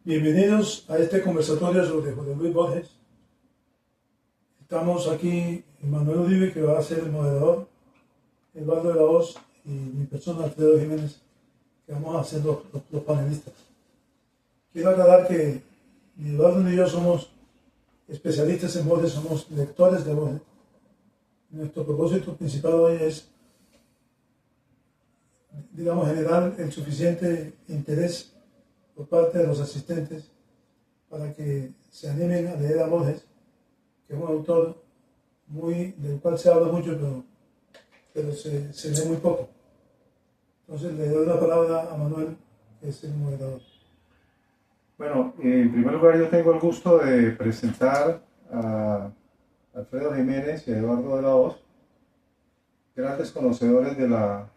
Bienvenidos a este conversatorio sobre José Luis Borges. Estamos aquí Manuel Uribe, que va a ser el moderador, Eduardo de la Hoz y mi persona, Alfredo Jiménez, que vamos a ser los panelistas. Quiero aclarar que ni Eduardo ni yo somos especialistas en Borges, somos lectores de Borges. Nuestro propósito principal hoy es, generar el suficiente interés por parte de los asistentes para que se animen a leer a Borges, que es un autor del cual se habla mucho, pero se lee muy poco. Entonces le doy la palabra a Manuel, que es el moderador. Bueno, en primer lugar yo tengo el gusto de presentar a Alfredo Jiménez y a Eduardo de la Hoz, grandes conocedores de la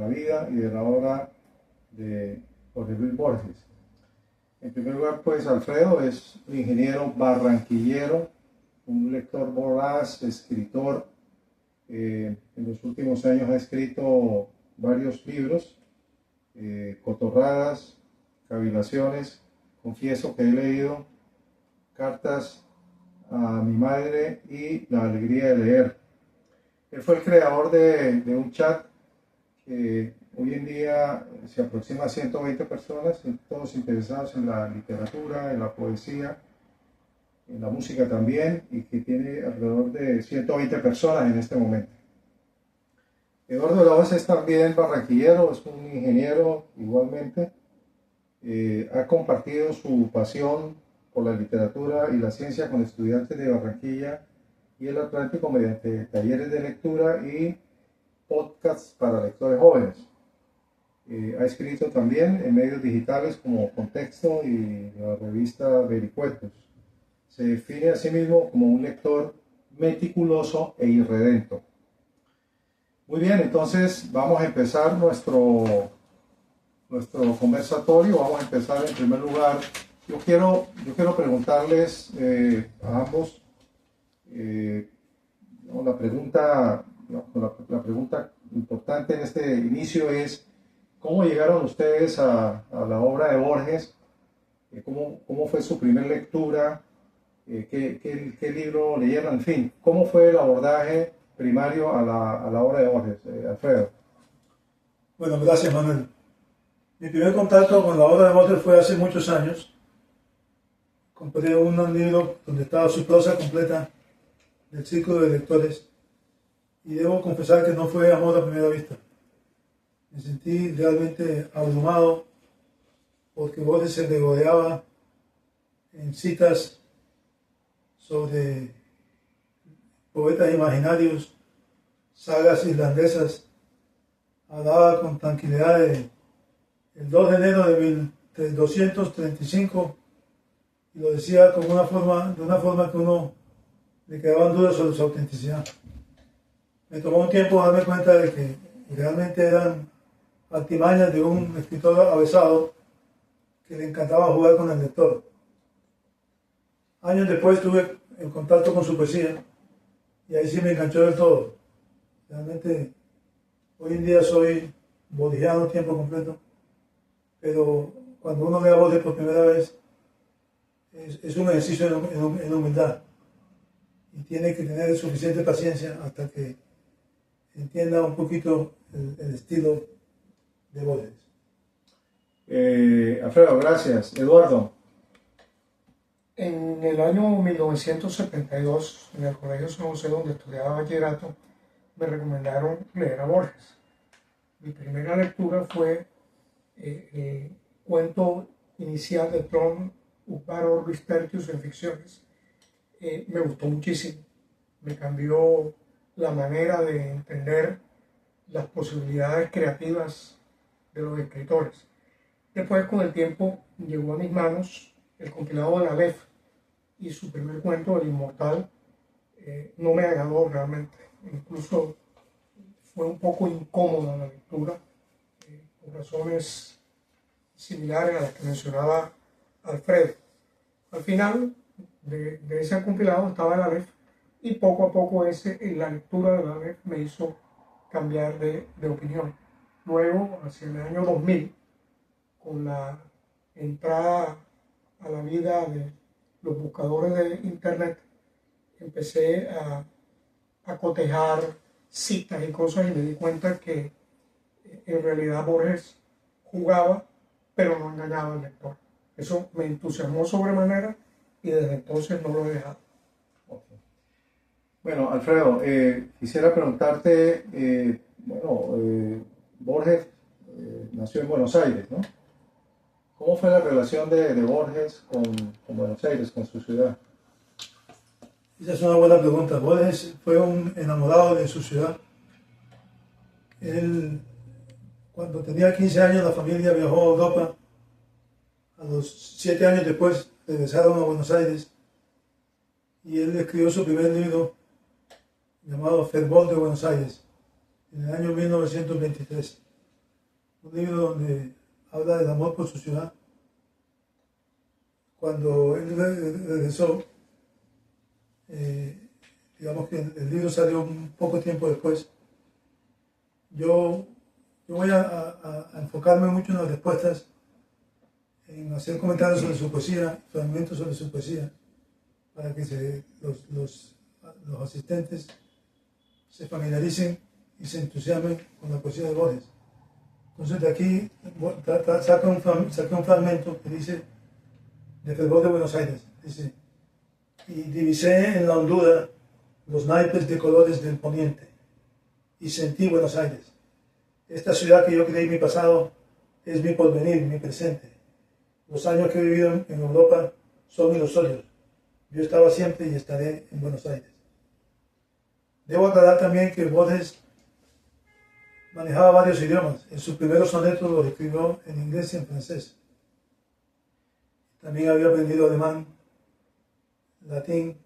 vida y de la obra de José Luis Borges. En primer lugar, pues Alfredo es un ingeniero barranquillero, un lector voraz, escritor. En los últimos años ha escrito varios libros, Cotorradas, Cavilaciones, Confieso que he leído, Cartas a mi madre y La alegría de leer. Él fue el creador de un chat que hoy en día se aproxima a 120 personas, todos interesados en la literatura, en la poesía, en la música también, y que tiene alrededor de 120 personas en este momento. Eduardo de la Hoz es también barranquillero, es un ingeniero igualmente. Ha compartido su pasión por la literatura y la ciencia con estudiantes de Barranquilla y el Atlántico mediante talleres de lectura y podcasts para lectores jóvenes. Ha escrito también en medios digitales como Contexto y la revista Vericuetos. Se define a sí mismo como un lector meticuloso e irredento. Muy bien, entonces vamos a empezar nuestro conversatorio. Vamos a empezar en primer lugar. Yo quiero preguntarles a ambos la pregunta importante en este inicio es ¿cómo llegaron ustedes a la obra de Borges? ¿Cómo fue su primera lectura? ¿Qué libro leyeron? En fin, ¿cómo fue el abordaje primario a la obra de Borges? Alfredo. Bueno, gracias, Manuel. Mi primer contacto con la obra de Borges fue hace muchos años. Compré un libro donde estaba su prosa completa del Círculo de Lectores y debo confesar que no fue amor a primera vista. Me sentí realmente abrumado porque Borges se regodeaba en citas sobre poetas imaginarios, sagas irlandesas. Hablaba con tranquilidad el 2 de enero de 1235 y lo decía de una forma que uno le quedaban dudas sobre su autenticidad. Me tomó un tiempo darme cuenta de que realmente eran artimañas de un escritor avesado que le encantaba jugar con el lector. Años después tuve el contacto con su poesía y ahí sí me enganchó del todo. Realmente hoy en día soy borgiano tiempo completo, pero cuando uno lee a Borges por primera vez es un ejercicio en humildad y tiene que tener suficiente paciencia hasta que entienda un poquito el estilo de Borges. Alfredo, gracias. Eduardo. En el año 1972, en el Colegio San José, donde estudiaba bachillerato, me recomendaron leer a Borges. Mi primera lectura fue el cuento inicial de Tron Upar Orbis Tertius en Ficciones. Me gustó muchísimo. Me cambió la manera de entender las posibilidades creativas de los escritores. Después, con el tiempo, llegó a mis manos el compilado de Aleph y su primer cuento, El Inmortal, no me agradó realmente. Incluso fue un poco incómoda la lectura, por razones similares a las que mencionaba Alfredo. Al final de ese compilado estaba el Aleph y poco a poco la lectura del Aleph me hizo cambiar de opinión. Luego, hacia el año 2000, con la entrada a la vida de los buscadores de internet, empecé a cotejar citas y cosas y me di cuenta que en realidad Borges jugaba, pero no engañaba al lector. Eso me entusiasmó sobremanera y desde entonces no lo he dejado. Okay. Bueno, Alfredo, quisiera preguntarte, Borges nació en Buenos Aires, ¿no? ¿Cómo fue la relación de Borges con Buenos Aires, con su ciudad? Esa es una buena pregunta. Borges fue un enamorado de su ciudad. Él, cuando tenía 15 años, la familia viajó a Europa. A los 7 años después regresaron a Buenos Aires y él escribió su primer libro llamado Fervor de Buenos Aires en el año 1923. Un libro donde habla del amor por su ciudad. Cuando él regresó, digamos que el libro salió un poco tiempo después. Yo voy a enfocarme mucho en las respuestas, en hacer comentarios sobre su poesía, fragmentos sobre su poesía, para que los asistentes se familiaricen y se entusiasmen con la poesía de Borges. Entonces de aquí saca un fragmento que dice, de Fervor de Buenos Aires, dice: y divisé en la hondura los naipes de colores del poniente, y sentí Buenos Aires. Esta ciudad que yo creí mi pasado es mi porvenir, mi presente. Los años que he vivido en Europa son ilusorios. Yo estaba siempre y estaré en Buenos Aires. Debo aclarar también que Borges manejaba varios idiomas. En sus primeros sonetos los escribió en inglés y en francés. También había aprendido alemán, latín.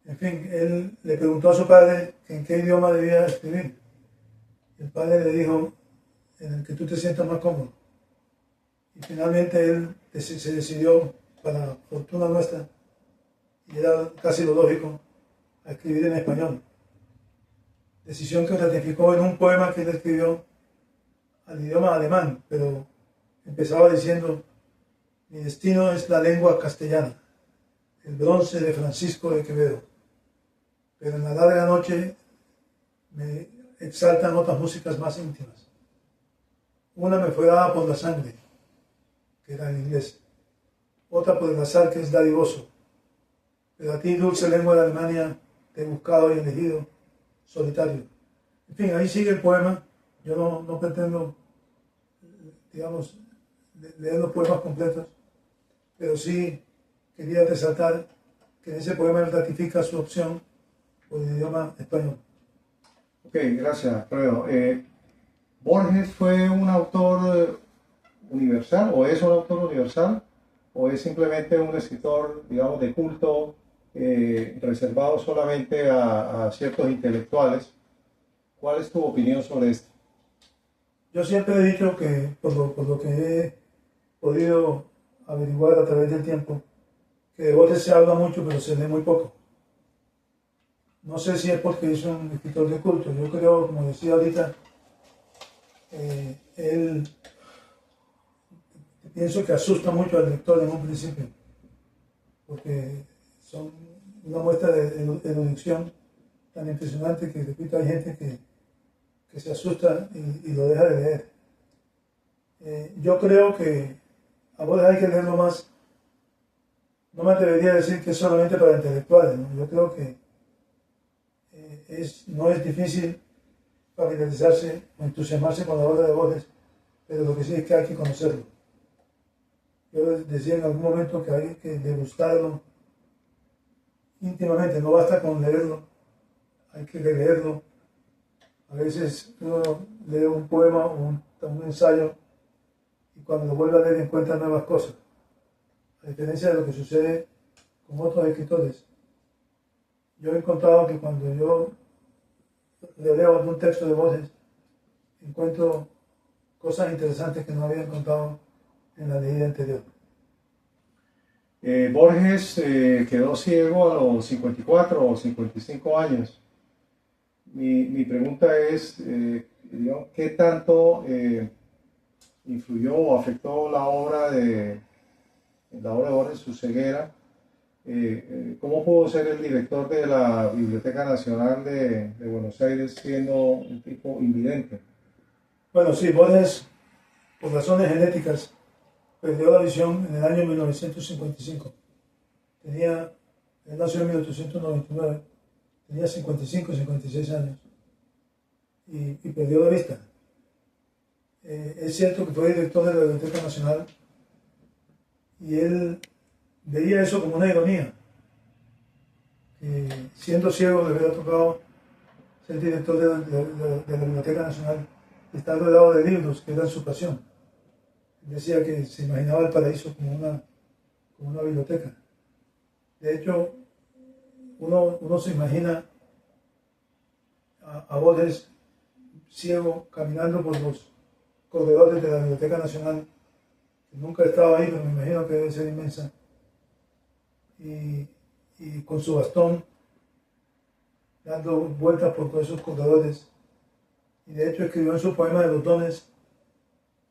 En fin, él le preguntó a su padre en qué idioma debía escribir. El padre le dijo, en el que tú te sientas más cómodo. Y finalmente él se decidió, para fortuna nuestra, y era casi lo lógico, a escribir en español. Decisión que ratificó en un poema que él escribió al idioma alemán, pero empezaba diciendo: mi destino es la lengua castellana, el bronce de Francisco de Quevedo. Pero en la larga noche me exaltan otras músicas más íntimas. Una me fue dada por la sangre, que era en inglés. Otra por el azar, que es dadivoso. Pero a ti, dulce lengua de Alemania, te he buscado y elegido, solitario. En fin, ahí sigue el poema. Yo no pretendo, digamos, leer los poemas completos, pero sí quería resaltar que en ese poema él ratifica su opción por el idioma español. Ok, gracias, Alfredo. ¿Borges fue un autor universal, o es un autor universal, o es simplemente un escritor, digamos, de culto, reservado solamente a ciertos intelectuales? ¿Cuál es tu opinión sobre esto? Yo siempre he dicho que, por lo que he podido averiguar a través del tiempo, que de Borges se habla mucho, pero se lee muy poco. No sé si es porque es un escritor de culto. Yo creo, como decía ahorita, él pienso que asusta mucho al lector en un principio, porque son una muestra de erudición tan impresionante que, repito, hay gente que se asusta y lo deja de leer. Yo creo que a Borges hay que leerlo más. No me atrevería a decir que es solamente para intelectuales, ¿no? Yo creo que no es difícil familiarizarse o entusiasmarse con la obra de Borges, pero lo que sí es que hay que conocerlo. Yo decía en algún momento que hay que degustarlo íntimamente, no basta con leerlo, hay que releerlo. A veces uno lee un poema o un ensayo y cuando lo vuelve a leer encuentra nuevas cosas. A diferencia de lo que sucede con otros escritores. Yo he encontrado que cuando yo leo algún texto de Borges, encuentro cosas interesantes que no había encontrado en la leída anterior. Borges quedó ciego a los 54 o 55 años. Mi pregunta es, ¿qué tanto influyó o afectó la obra de en la obra de Borges, su ceguera. ¿Cómo pudo ser el director de la Biblioteca Nacional de Buenos Aires siendo un tipo invidente? Bueno, sí, Borges, por razones genéticas, perdió la visión en el año 1955. Él nació en 1899, tenía 55, 56 años y perdió la vista. Es cierto que fue director de la Biblioteca Nacional y él veía eso como una ironía, que siendo ciego le hubiera tocado ser director de la Biblioteca Nacional y estar rodeado de libros, que eran su pasión. Él decía que se imaginaba el paraíso como una biblioteca. De hecho, uno se imagina a Borges ciego caminando por los corredores de la Biblioteca Nacional, que nunca he estado ahí, pero me imagino que debe ser inmensa, y con su bastón dando vueltas por todos esos corredores. Y de hecho escribió en su poema de los dones,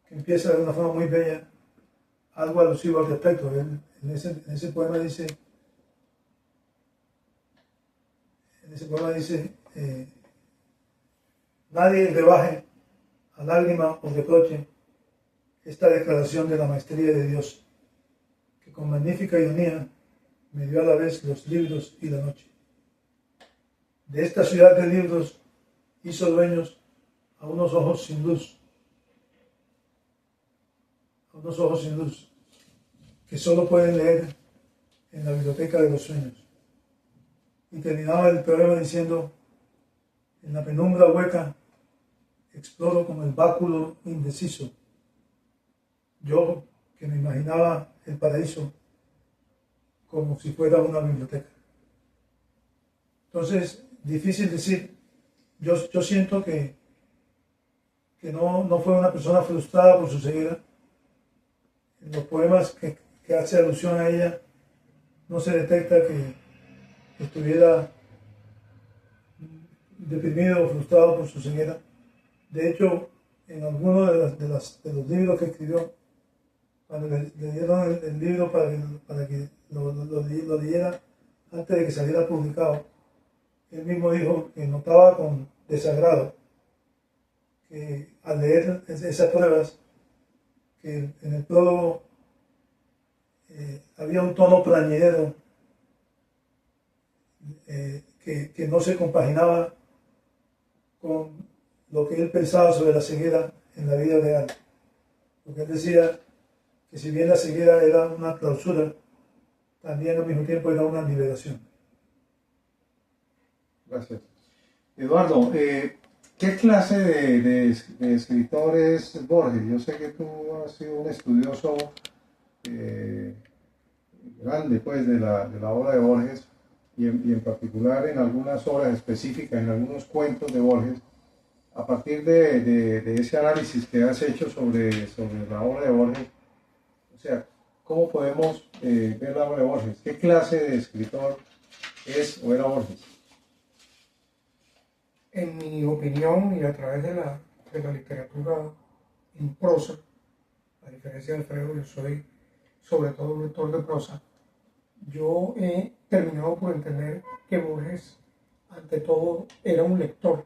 que empieza de una forma muy bella, algo alusivo al respecto. Él, en ese poema dice, nadie rebaje a lágrima o reproche esta declaración de la maestría de Dios, que con magnífica ironía me dio a la vez los libros y la noche. De esta ciudad de libros hizo dueños a unos ojos sin luz, que solo pueden leer en la biblioteca de los sueños. Y terminaba el poema diciendo, en la penumbra hueca exploro como el báculo indeciso, yo que me imaginaba el paraíso como si fuera una biblioteca. Entonces, difícil decir, yo siento que no fue una persona frustrada por su ceguera. En los poemas que hace alusión a ella no se detecta que estuviera deprimido o frustrado por su ceguera. De hecho, en algunos de los libros que escribió, cuando le dieron el libro para que lo leyera antes de que saliera publicado, él mismo dijo que notaba con desagrado que al leer esas pruebas, que en el prólogo había un tono plañidero que no se compaginaba con lo que él pensaba sobre la ceguera en la vida real. Porque él decía que si bien la ceguera era una clausura, también al mismo tiempo era una liberación. Gracias. Eduardo, ¿qué clase de escritor es Borges? Yo sé que tú has sido un estudioso grande pues, de la obra de Borges y en particular en algunas obras específicas, en algunos cuentos de Borges. A partir de ese análisis que has hecho sobre la obra de Borges, o sea, ¿cómo podemos ver la obra de Borges? ¿Qué clase de escritor es o era Borges? En mi opinión y a través de la literatura en prosa, a diferencia de Alfredo, yo soy sobre todo un lector de prosa, yo he terminado por entender que Borges, ante todo, era un lector.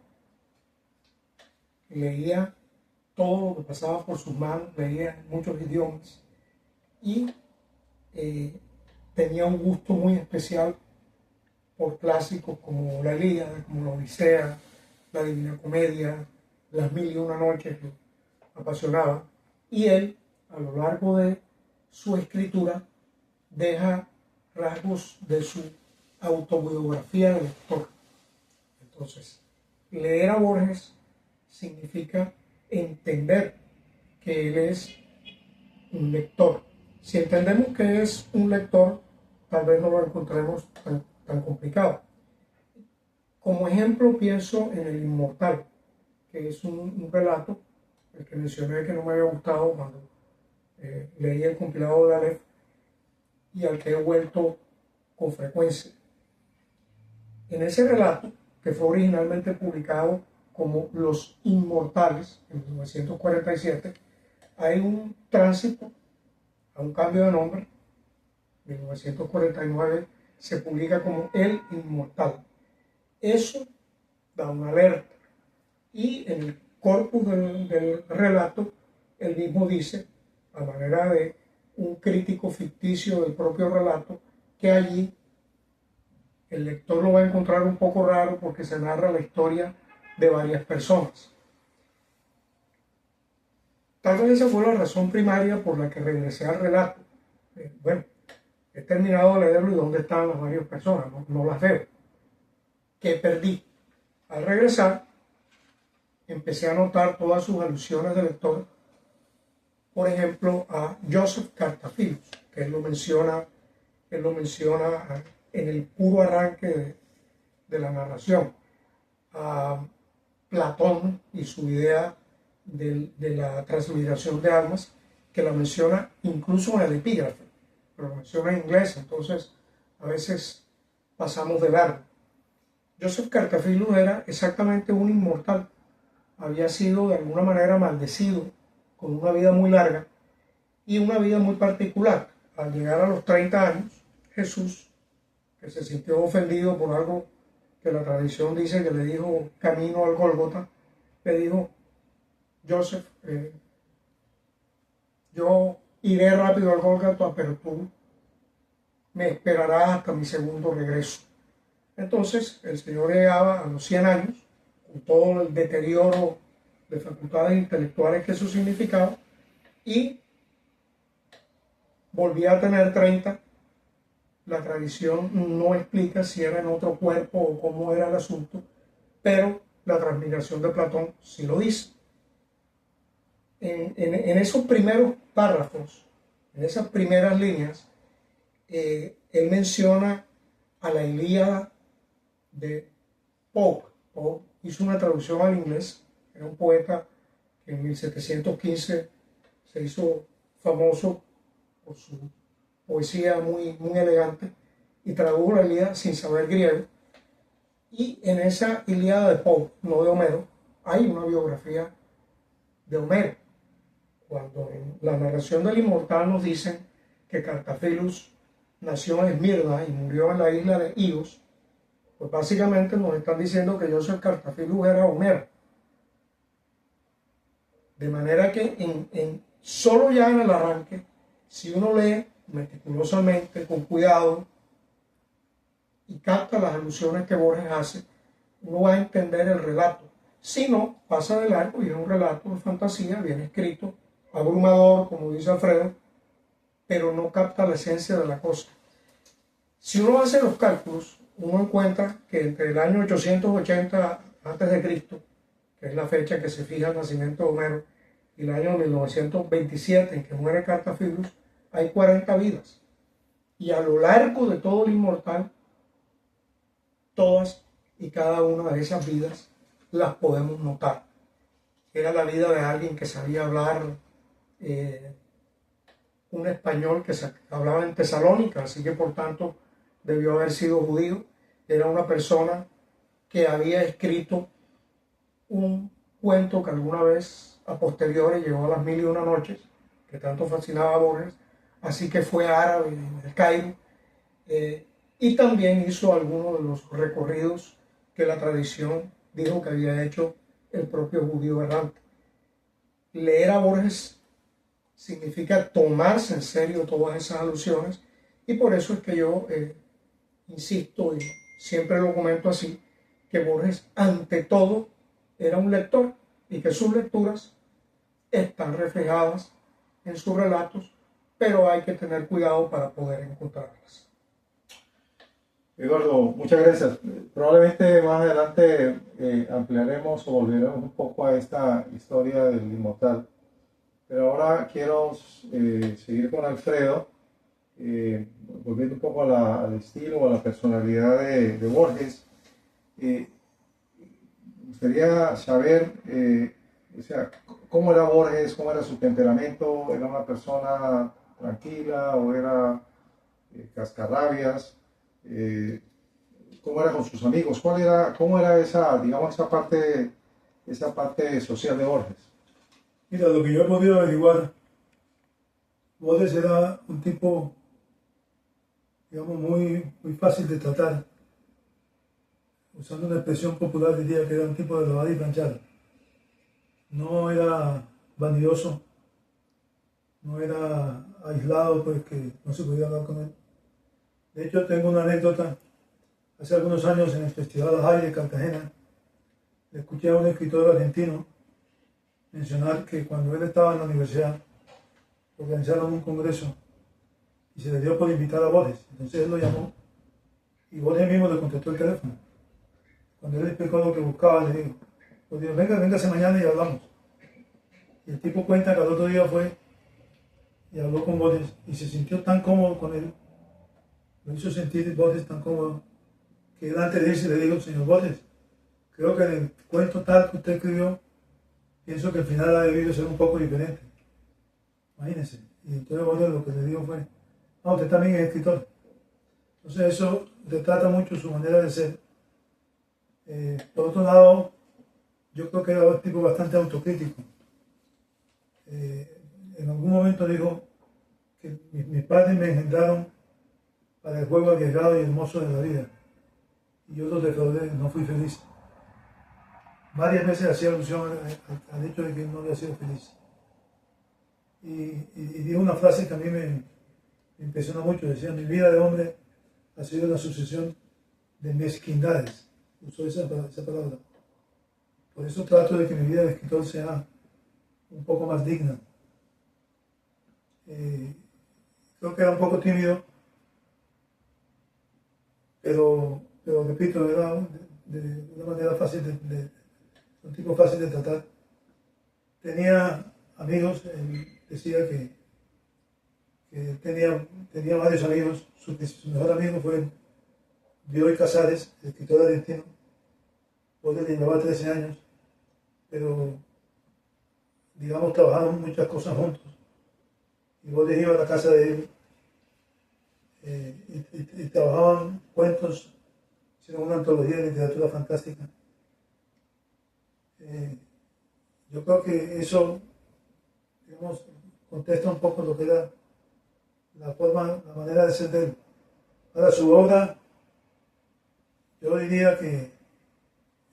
Leía todo lo que pasaba por sus manos, leía muchos idiomas y tenía un gusto muy especial por clásicos como la Ilíada, como la Odisea, la Divina Comedia, las Mil y una Noches, que apasionaba. Y él, a lo largo de su escritura, deja rasgos de su autobiografía de lector. Entonces, leer a Borges significa entender que él es un lector. Si entendemos que es un lector, tal vez no lo encontremos tan complicado. Como ejemplo pienso en El Inmortal, que es un relato, el que mencioné que no me había gustado cuando leí el compilado de Aleph y al que he vuelto con frecuencia. En ese relato, que fue originalmente publicado como Los Inmortales en 1947, hay un tránsito a un cambio de nombre 1949, se publica como El Inmortal. Eso da una alerta. Y en el corpus del relato, él mismo dice, a manera de un crítico ficticio del propio relato, que allí el lector lo va a encontrar un poco raro porque se narra la historia de varias personas. Tal vez esa fue la razón primaria por la que regresé al relato. Bueno, he terminado de leerlo y ¿dónde están las varias personas? No las veo. ¿Qué perdí? Al regresar, empecé a notar todas sus alusiones de lector, por ejemplo, a Joseph Cartaphilus, que él lo menciona en el puro arranque de la narración, a Platón y su idea de la transmigración de almas, que la menciona incluso en el epígrafe, pero lo menciona en inglés, entonces a veces pasamos de largo. Joseph Cartaphilus era exactamente un inmortal, había sido de alguna manera maldecido con una vida muy larga y una vida muy particular. Al llegar a los 30 años, Jesús, que se sintió ofendido por algo que la tradición dice que le dijo camino al Gólgota, le dijo: Joseph, yo iré rápido al Gólgota, pero tú me esperarás hasta mi segundo regreso. Entonces el Señor llegaba a los 100 años, con todo el deterioro de facultades intelectuales que eso significaba, y volvía a tener 30. La tradición no explica si era en otro cuerpo o cómo era el asunto, pero la transmigración de Platón sí lo dice. En esos primeros párrafos, en esas primeras líneas, él menciona a la Ilíada de Pope. Pope hizo una traducción al inglés, era un poeta que en 1715 se hizo famoso por su poesía muy elegante, y tradujo la Ilíada sin saber griego. Y en esa Ilíada de Pope, no de Homero, hay una biografía de Homero, cuando en la narración del Inmortal nos dicen que Cartaphilus nació en Esmirna y murió en la isla de Ios. Pues básicamente nos están diciendo que Joseph Cartaphilus era Homero. De manera que solo ya en el arranque, si uno lee meticulosamente, con cuidado, y capta las alusiones que Borges hace, uno va a entender el relato. Si no, pasa de largo y es un relato de fantasía, bien escrito, abrumador, como dice Alfredo, pero no capta la esencia de la cosa. Si uno hace los cálculos, uno encuentra que entre el año 880 a.C., que es la fecha que se fija el nacimiento de Homero, y el año 1927 en que muere Cartaphilus, hay 40 vidas. Y a lo largo de todo el Inmortal, todas y cada una de esas vidas las podemos notar. Era la vida de alguien que sabía hablar un español que se hablaba en Tesalónica, así que por tanto debió haber sido judío. Era una persona que había escrito un cuento que alguna vez a posteriori llegó a las 1001 noches, que tanto fascinaba a Borges, así que fue árabe del Cairo, y también hizo algunos de los recorridos que la tradición dijo que había hecho el propio judío errante. Leer a Borges significa tomarse en serio todas esas alusiones, y por eso es que yo insisto, y siempre lo comento así, que Borges ante todo era un lector y que sus lecturas están reflejadas en sus relatos, pero hay que tener cuidado para poder encontrarlas. Eduardo, muchas gracias. Probablemente más adelante ampliaremos o volveremos un poco a esta historia del Inmortal. Pero ahora quiero seguir con Alfredo, volviendo un poco al estilo o a la personalidad de Borges. Me gustaría saber, o sea, cómo era Borges, cómo era su temperamento. ¿Era una persona tranquila o era cascarrabias? ¿Cómo era con sus amigos? ¿Cómo era esa, digamos, esa parte social de Borges? Mira, lo que yo he podido averiguar, Borges era un tipo digamos, muy fácil de tratar, usando una expresión popular diría que era un tipo de lavar y planchar. No era vanidoso, no era aislado, pues que no se podía hablar con él. De hecho, tengo una anécdota. Hace algunos años en el Festival Ajay de Cartagena, le escuché a un escritor argentino mencionar que cuando él estaba en la universidad, organizaron un congreso y se le dio por invitar a Borges. Entonces él lo llamó y Borges mismo le contestó el teléfono. Cuando él explicó lo que buscaba, le dijo, pues dijo, véngase mañana y hablamos. Y el tipo cuenta que al otro día fue y habló con Borges y se sintió tan cómodo con él, lo hizo sentir Borges tan cómodo, que él antes de irse le dijo, señor Borges, creo que en el cuento tal que usted escribió, pienso que el final ha debido ser un poco diferente. Imagínense. Y entonces Borges lo que le dijo fue, no, usted también es escritor. Entonces eso retrata mucho su manera de ser. Por otro lado, yo creo que era un tipo bastante autocrítico. En algún momento dijo que mis padres me engendraron para el juego arriesgado y hermoso de la vida. Y yo los defraudé, no fui feliz. Varias veces hacía alusión al hecho de que no había sido feliz. Y dijo una frase que a mí me impresionó mucho. Decía, mi vida de hombre ha sido una sucesión de mezquindades. Usó esa palabra. Por eso trato de que mi vida de escritor sea un poco más digna. Creo que era un poco tímido, pero repito, era de una manera fácil un tipo fácil de tratar. Tenía amigos, él decía que tenía varios amigos. Su mejor amigo fue Bioy Casares, el escritor argentino. Borges le llevaba 13 años, pero digamos trabajaron muchas cosas juntos. Y Borges iba a la casa de él y trabajaban cuentos, hicieron una antología de literatura fantástica. Yo creo que eso, digamos, contesta un poco lo que era la manera de ser de él. Ahora, su obra, yo diría que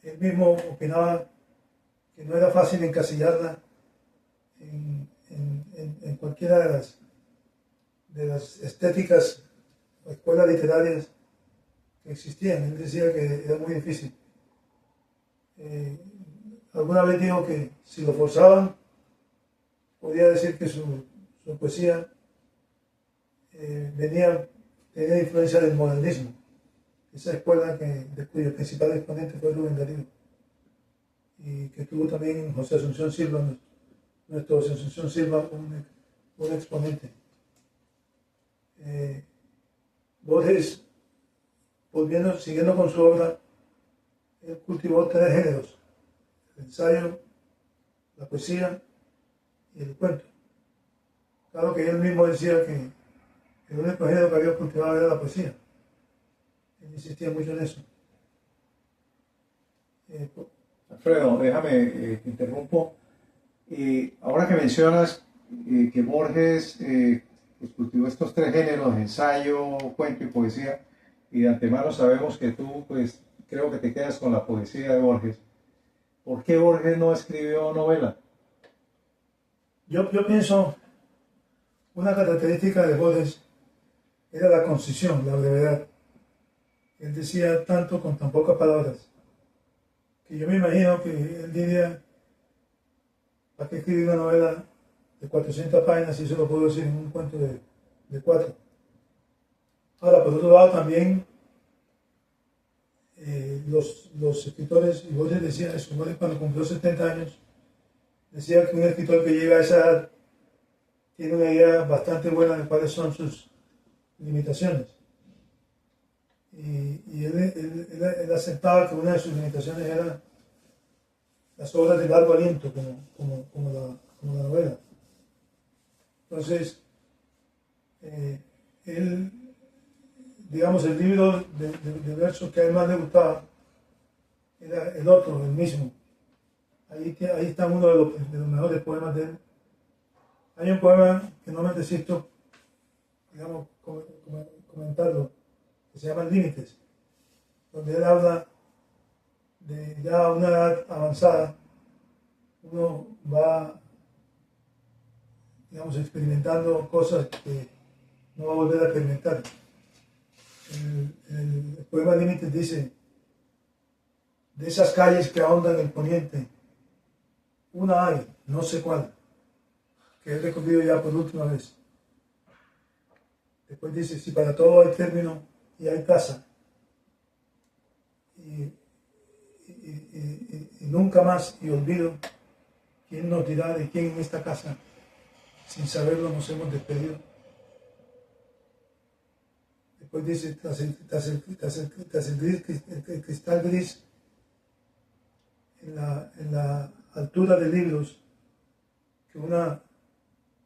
él mismo opinaba que no era fácil encasillarla en cualquiera de las estéticas o escuelas literarias que existían. Él decía que era muy difícil. Alguna vez dijo que si lo forzaban, podía decir que su poesía tenía influencia del modernismo, esa escuela cuyo principal exponente fue Rubén Darío, y que tuvo también José Asunción Silva, nuestro José Asunción Silva, un exponente. Borges, siguiendo con su obra, él cultivó 3 géneros: el ensayo, la poesía y el cuento. Claro que él mismo decía que el único género que había cultivado era la poesía. Él insistía mucho en eso. Alfredo, déjame, te interrumpo. Ahora que mencionas que Borges pues, cultivó estos 3 géneros, ensayo, cuento y poesía, y de antemano sabemos que tú, pues, creo que te quedas con la poesía de Borges. ¿Por qué Borges no escribió novela? Yo pienso, una característica de Borges era la concisión, la brevedad. Él decía tanto con tan pocas palabras, que yo me imagino que él diría, ¿para qué escribir una novela de 400 páginas si eso lo puedo decir en un cuento de 4? Ahora, por otro lado, también los escritores, y Borges decía eso, Borges cuando cumplió 70 años, decía que un escritor que llega a esa edad tiene una idea bastante buena de cuáles son sus limitaciones. Y él aceptaba que una de sus limitaciones era las obras de largo aliento, como la novela. Entonces, digamos, el libro de versos que a él más le gustaba era el otro, el mismo. Ahí está uno de los mejores poemas de él. Hay un poema que no me resisto, digamos, comentar contarlo, que se llaman Límites, donde él habla de ya a una edad avanzada, uno va, digamos, experimentando cosas que no va a volver a experimentar. El poema Límites dice: de esas calles que ahondan el poniente, una hay, no sé cuál, que he recorrido ya por última vez. Después dice: si para todo hay término y hay casa, y nunca más y olvido, ¿quién nos dirá de quién en esta casa, sin saberlo, nos hemos despedido? Después dice: tras el cristal gris, en la altura de libros, que una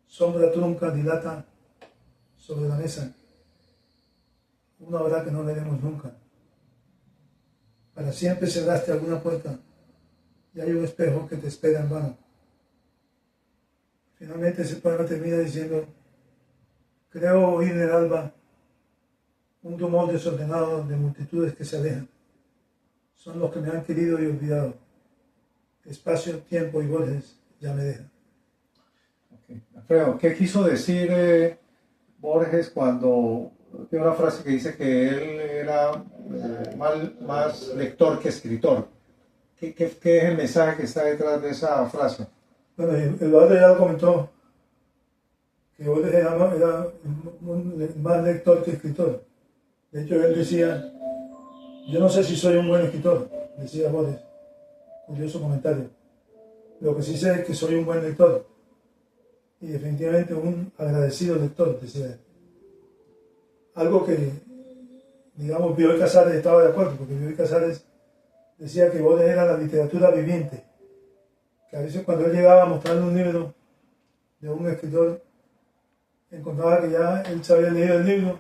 sombra trunca dilata sobre la mesa, una hora que no veremos nunca. Para siempre cerraste alguna puerta y hay un espejo que te espera en vano. Finalmente ese poema termina diciendo: creo oír en el alba un rumor desordenado de multitudes que se alejan. Son los que me han querido y olvidado. Espacio, tiempo y Borges ya me dejan. Okay. Alfredo, ¿qué quiso decir Borges cuando tiene una frase que dice que él era más lector que escritor? ¿Qué es el mensaje que está detrás de esa frase? Bueno, Eduardo ya lo comentó, que Borges era más lector que escritor. De hecho, él decía: yo no sé si soy un buen escritor, decía Borges. Curioso comentario. Lo que sí sé es que soy un buen lector. Y definitivamente un agradecido lector, decía él. Algo que, digamos, Bioy Casares estaba de acuerdo, porque Bioy Casares decía que Borges era la literatura viviente. Que a veces cuando él llegaba a mostrarle un libro de un escritor, encontraba que ya él se había leído el libro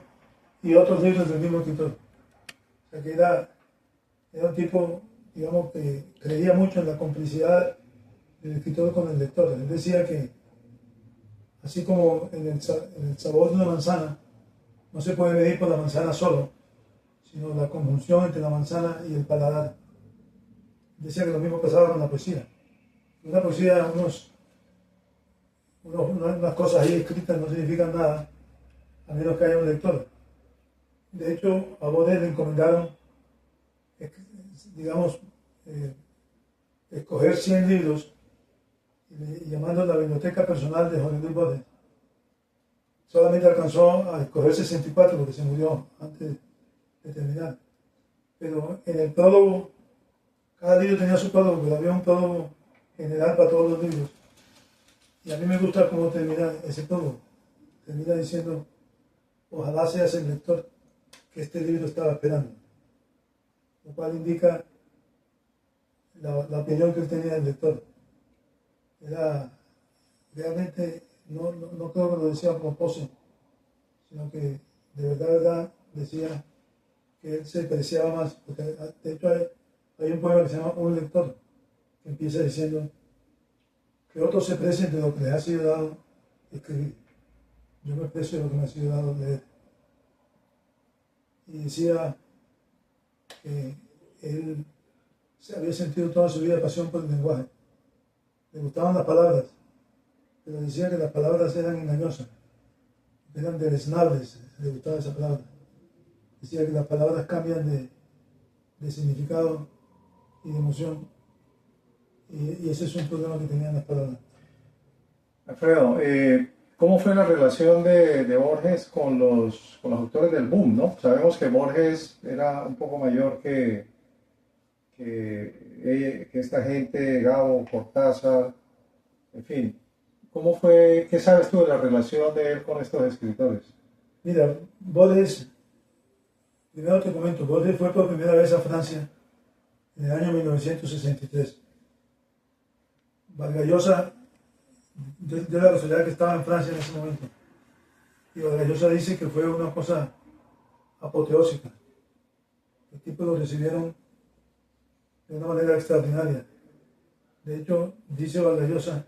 y otros libros del mismo escritor. O sea que era un tipo, digamos, que creía mucho en la complicidad del escritor con el lector. Él decía que, así como en el sabor de una manzana, no se puede medir por la manzana solo, sino la conjunción entre la manzana y el paladar. Decía que lo mismo pasaba con la poesía. Una poesía, unas cosas ahí escritas no significan nada, a menos que haya un lector. De hecho, a Borges le encomendaron, digamos, escoger 100 libros y llamando la biblioteca personal de Jorge Luis Borges. Solamente alcanzó a escoger 64 porque se murió antes de terminar. Pero en el prólogo, cada libro tenía su prólogo, pero había un prólogo general para todos los libros. Y a mí me gusta cómo termina ese prólogo. Termina diciendo: ojalá seas el lector que este libro estaba esperando. Lo cual indica la opinión que él tenía del lector. Era realmente, no creo que lo decía como pose, sino que de verdad decía que él se preciaba más. Porque de hecho hay un poema que se llama Un lector, que empieza diciendo: que otros se precien de lo que les ha sido dado escribir. Yo me precio de lo que me ha sido dado leer. Y decía que él se había sentido toda su vida pasión por el lenguaje. Le gustaban las palabras, pero decía que las palabras eran engañosas, eran deleznables, le gustaba esa palabra. Decía que las palabras cambian de significado y de emoción, y ese es un problema que tenían las palabras. Alfredo, ¿cómo fue la relación de Borges con los autores del boom, ¿no? Sabemos que Borges era un poco mayor que esta gente, Gabo, Cortázar, en fin. ¿Cómo fue, qué sabes tú de la relación de él con estos escritores? Mira, Borges, primero te comento, Borges fue por primera vez a Francia en el año 1963. Vargas Llosa, yo la casualidad que estaba en Francia en ese momento, y Vargas Llosa dice que fue una cosa apoteósica. El tipo lo recibieron de una manera extraordinaria. De hecho, dice Vargas Llosa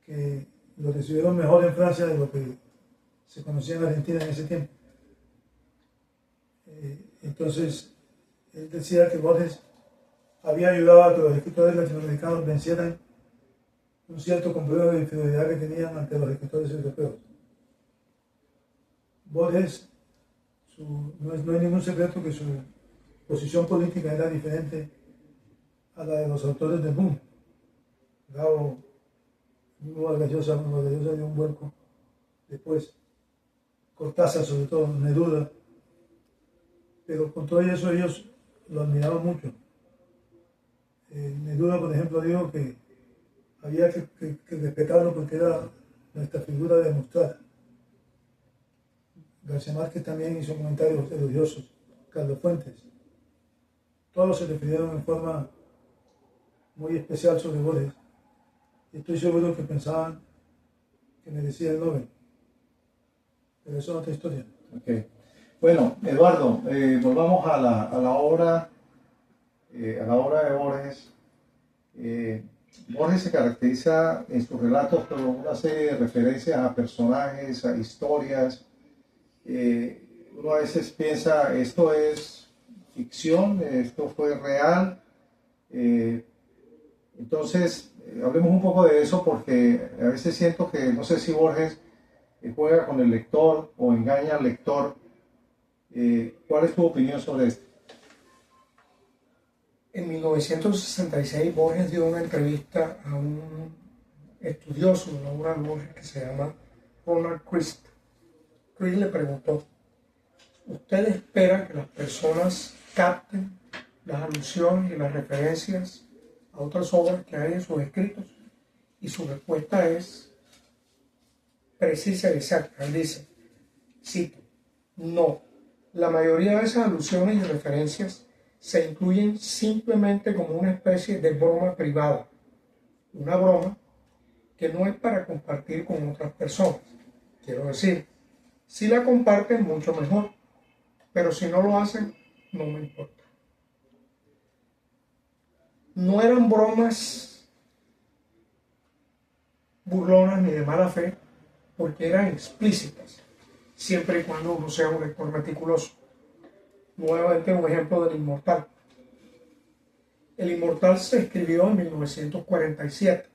que lo recibieron mejor en Francia de lo que se conocía en Argentina en ese tiempo. Entonces, él decía que Borges había ayudado a que los escritores latinoamericanos vencieran un cierto complejo de inferioridad que tenían ante los escritores europeos. Borges, no hay ningún secreto que su posición política era diferente a la de los autores del boom. Gabo, Vargas Llosa dio un vuelco después, Cortázar sobre todo, Neruda, pero con todo eso ellos lo admiraban mucho. Neruda, por ejemplo, dijo que había que respetarlo porque era nuestra figura demostrada. García Márquez también hizo comentarios elogiosos, Carlos Fuentes. Todos se refirieron en forma muy especial sobre Borges. Y estoy seguro que pensaban que merecía el Nobel. Pero eso es otra historia. Okay. Bueno, Eduardo, volvamos a la obra de Borges. Borges se caracteriza en sus relatos por una serie de referencias a personajes, a historias. Uno a veces piensa, esto es ficción, esto fue real. Entonces, hablemos un poco de eso porque a veces siento que, no sé si Borges juega con el lector o engaña al lector. ¿Cuál es tu opinión sobre esto? En 1966 Borges dio una entrevista a un estudioso de la obra de Borges que se llama Ronald Christ. Christ le preguntó: ¿usted espera que las personas capten las alusiones y las referencias a otras obras que hay en sus escritos? Y su respuesta es precisa y exacta. Él dice, cito, no, la mayoría de esas alusiones y referencias se incluyen simplemente como una especie de broma privada, una broma que no es para compartir con otras personas. Quiero decir, si la comparten, mucho mejor, pero si no lo hacen, no me importa. No eran bromas burlonas ni de mala fe, porque eran explícitas, siempre y cuando uno sea un lector meticuloso. Nuevamente un ejemplo del Inmortal. El Inmortal se escribió en 1947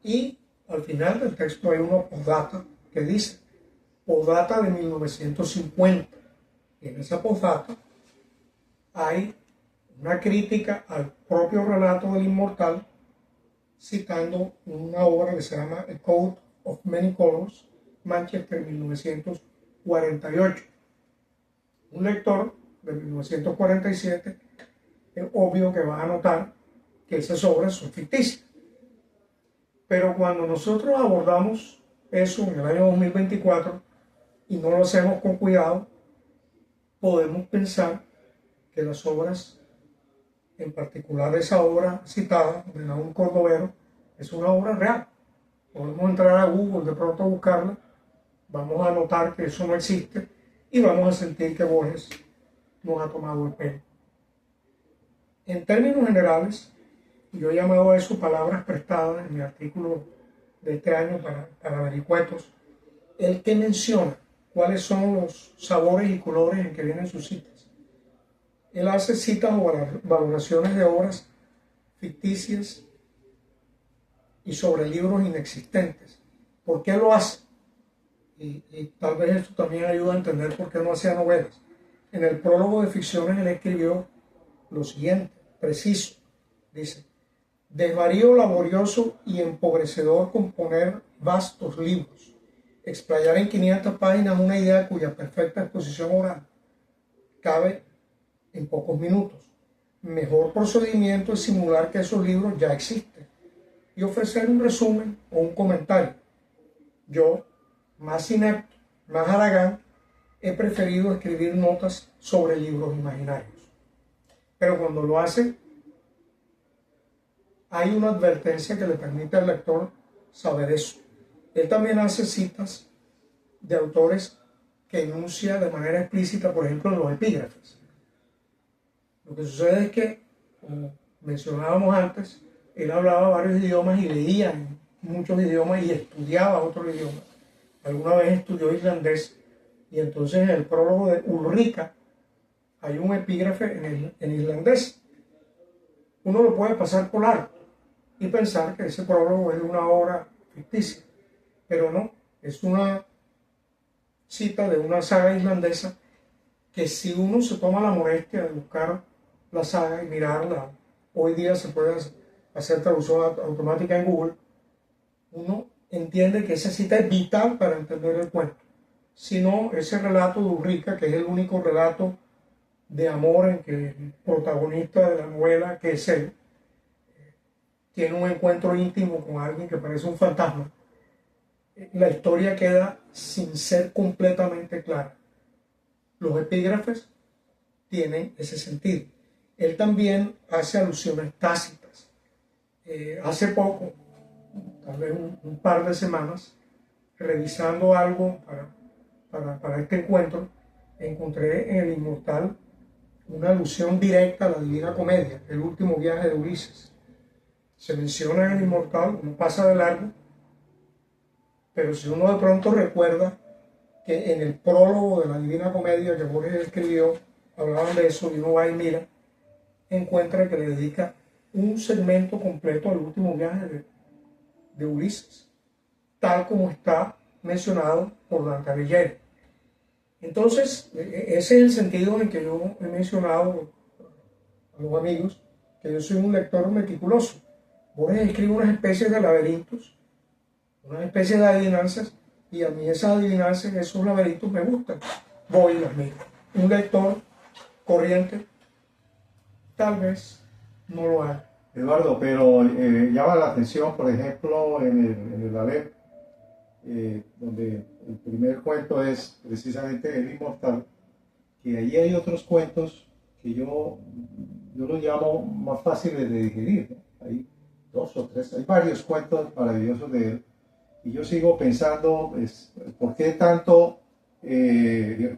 y al final del texto hay una postdata que dice postdata de 1950. Y en esa postdata hay una crítica al propio relato del Inmortal, citando una obra que se llama A Coat of Many Colors, Manchester, 1948. Un lector de 1947 es obvio que va a notar que esas obras son ficticias. Pero cuando nosotros abordamos eso en el año 2024 y no lo hacemos con cuidado, podemos pensar que las obras, en particular esa obra citada de Naum Cordovero, es una obra real. Podemos entrar a Google de pronto a buscarla, vamos a notar que eso no existe y vamos a sentir que Borges nos ha tomado el pelo. En términos generales, yo he llamado a eso palabras prestadas en mi artículo de este año para Vericuetos, el que menciona cuáles son los sabores y colores en que vienen sus citas. Él hace citas o valoraciones de obras ficticias y sobre libros inexistentes. ¿Por qué lo hace? Y tal vez esto también ayuda a entender por qué no hacía novelas. En el prólogo de Ficciones él escribió lo siguiente, preciso, dice: desvarío laborioso y empobrecedor componer vastos libros, explayar en 500 páginas una idea cuya perfecta exposición oral cabe en pocos minutos. Mejor procedimiento es simular que esos libros ya existen y ofrecer un resumen o un comentario. Yo, más inepto, más haragán, he preferido escribir notas sobre libros imaginarios. Pero cuando lo hace, hay una advertencia que le permite al lector saber eso. Él también hace citas de autores que enuncia de manera explícita, por ejemplo, en los epígrafes. Lo que sucede es que, como mencionábamos antes, él hablaba varios idiomas y leía en muchos idiomas y estudiaba otros idiomas. Alguna vez estudió islandés Y entonces en el prólogo de Ulrica hay un epígrafe en irlandés. Uno lo puede pasar por largo y pensar que ese prólogo es una obra ficticia, pero no, es una cita de una saga islandesa que si uno se toma la molestia de buscar la saga y mirarla, hoy día se puede hacer traducción automática en Google, uno entiende que esa cita es vital para entender el cuento. Si no, ese relato de Ulrica, que es el único relato de amor en que el protagonista de la novela, que es él, tiene un encuentro íntimo con alguien que parece un fantasma, la historia queda sin ser completamente clara. Los epígrafes tienen ese sentido. Él también hace alusiones tácitas. Hace poco, tal vez un par de semanas, revisando algo para este encuentro, encontré en El Inmortal una alusión directa a la Divina Comedia, el último viaje de Ulises. Se menciona en El Inmortal, uno pasa de largo, pero si uno de pronto recuerda que en el prólogo de la Divina Comedia que Borges escribió, hablaban de eso, y uno va y mira, encuentra que le dedica un segmento completo al último viaje de Ulises, tal como está mencionado por Dante Alighieri. Entonces, ese es el sentido en que yo he mencionado a los amigos que yo soy un lector meticuloso. Borges escribe unas especies de laberintos, unas especies de adivinanzas, y a mí esas adivinanzas, esos laberintos me gustan. Voy y las miro. Un lector corriente tal vez no lo haga. Eduardo, pero llama la atención, por ejemplo, en el Aleph, donde el primer cuento es precisamente El Inmortal, que allí hay otros cuentos que yo los llamo más fáciles de digerir, ¿no? Hay 2 o 3, hay varios cuentos maravillosos de él, y yo sigo pensando, ¿por qué tanto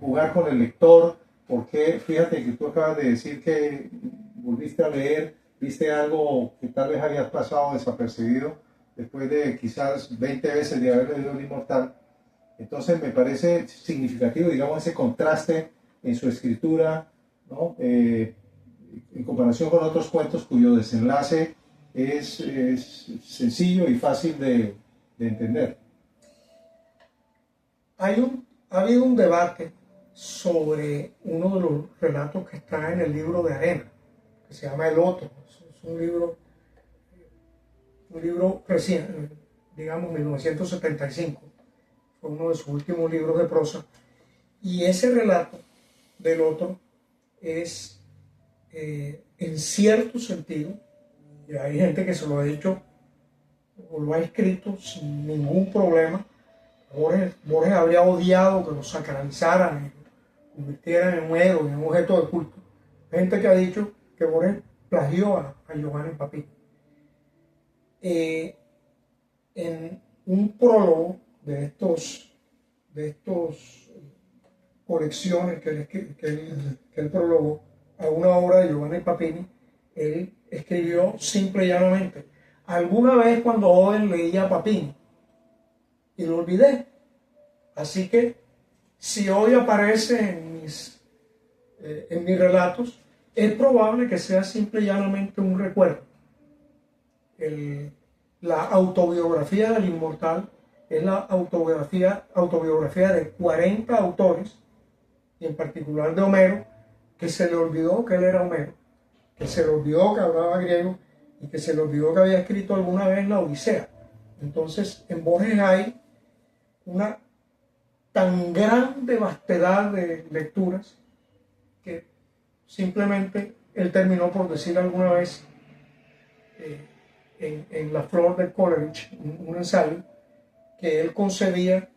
jugar con el lector? ¿Por qué? Fíjate que tú acabas de decir que volviste a leer, viste algo que tal vez habías pasado desapercibido después de quizás 20 veces de haber leído El Inmortal. Entonces me parece significativo, digamos, ese contraste en su escritura, ¿no? En comparación con otros cuentos cuyo desenlace es sencillo y fácil de entender. Ha habido un debate sobre uno de los relatos que está en el libro de Arena, que se llama El Otro. Es un libro recién, digamos 1975. Fue uno de sus últimos libros de prosa. Y ese relato del Otro es, en cierto sentido, y hay gente que se lo ha dicho o lo ha escrito sin ningún problema, Borges habría odiado que lo sacralizaran, y lo convirtieran en un héroe, en un objeto de culto. Hay gente que ha dicho que Borges plagió a Giovanni Papini. En un prólogo de estos colecciones que él prologó a una obra de Giovanni Papini, él escribió simple y llanamente: alguna vez cuando joven leía a Papini y lo olvidé, así que si hoy aparece en mis relatos, es probable que sea simple y llanamente un recuerdo. La autobiografía del Inmortal es la autobiografía de 40 autores, y en particular de Homero, que se le olvidó que él era Homero, que se le olvidó que hablaba griego y que se le olvidó que había escrito alguna vez la Odisea. Entonces, en Borges hay una tan grande vastedad de lecturas que simplemente él terminó por decir alguna vez en La Flor de Coleridge, un ensayo, que él concebía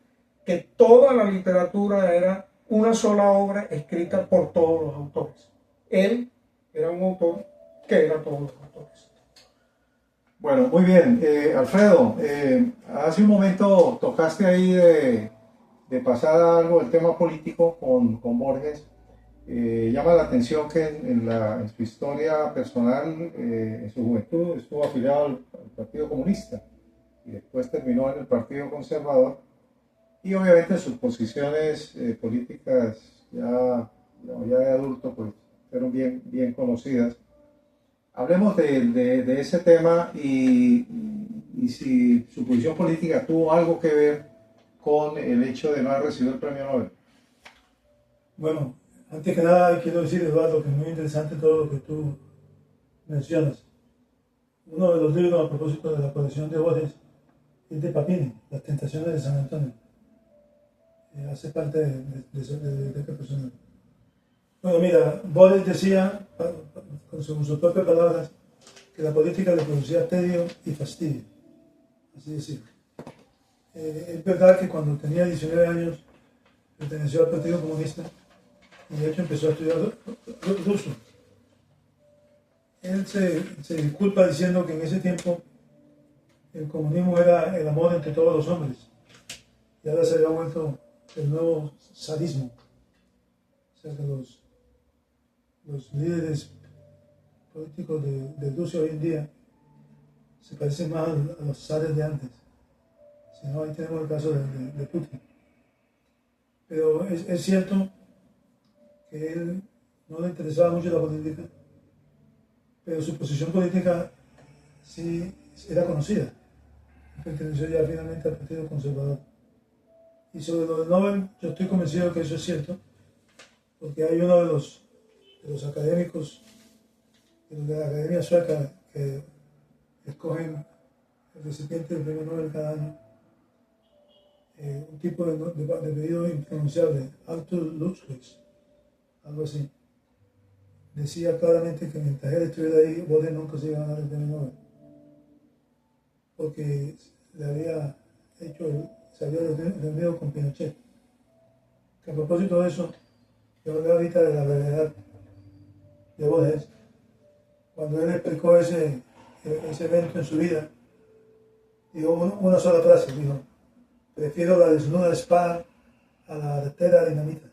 que toda la literatura era una sola obra escrita por todos los autores. Él era un autor que era todos los autores. Bueno, muy bien. Alfredo, hace un momento tocaste ahí de pasada algo del tema político con Borges. Llama la atención que en su historia personal, en su juventud, estuvo afiliado al Partido Comunista y después terminó en el Partido Conservador. y obviamente sus posiciones políticas ya de adulto pues fueron bien conocidas. Hablemos de ese tema y si su posición política tuvo algo que ver con el hecho de no haber recibido el premio Nobel. Bueno, antes que nada quiero decir, Eduardo, que es muy interesante todo lo que tú mencionas. Uno de los libros a propósito de la colección de Borges es de Papini, Las Tentaciones de San Antonio. Hace parte de esta persona. Bueno, mira, Borges decía, según sus propias palabras, que la política le producía tedio y fastidio. Así decirlo. Es verdad que cuando tenía 19 años perteneció al Partido Comunista y de hecho empezó a estudiar ruso. Él se disculpa diciendo que en ese tiempo el comunismo era el amor entre todos los hombres y ahora se había vuelto el nuevo sadismo. O sea que los líderes políticos de Rusia hoy en día se parecen más a los zares de antes. Si no, ahí tenemos el caso de Putin. Pero es cierto que él no le interesaba mucho la política, pero su posición política sí era conocida. Perteneció ya finalmente al Partido Conservador. Y sobre lo del Nobel, yo estoy convencido que eso es cierto, porque hay uno de los académicos de la Academia Sueca que escogen el recipiente del premio Nobel cada año, un tipo de apellido impronunciable, Arthur Lutschwitz, algo así. Decía claramente que mientras él estuviera ahí, Borges nunca se iba a ganar el premio Nobel, porque le había se había reunido con Pinochet. Que a propósito de eso, yo hablé ahorita de la brevedad de Borges, cuando él explicó ese evento en su vida, dijo una sola frase, dijo: prefiero la desnuda espada a la artera dinamita.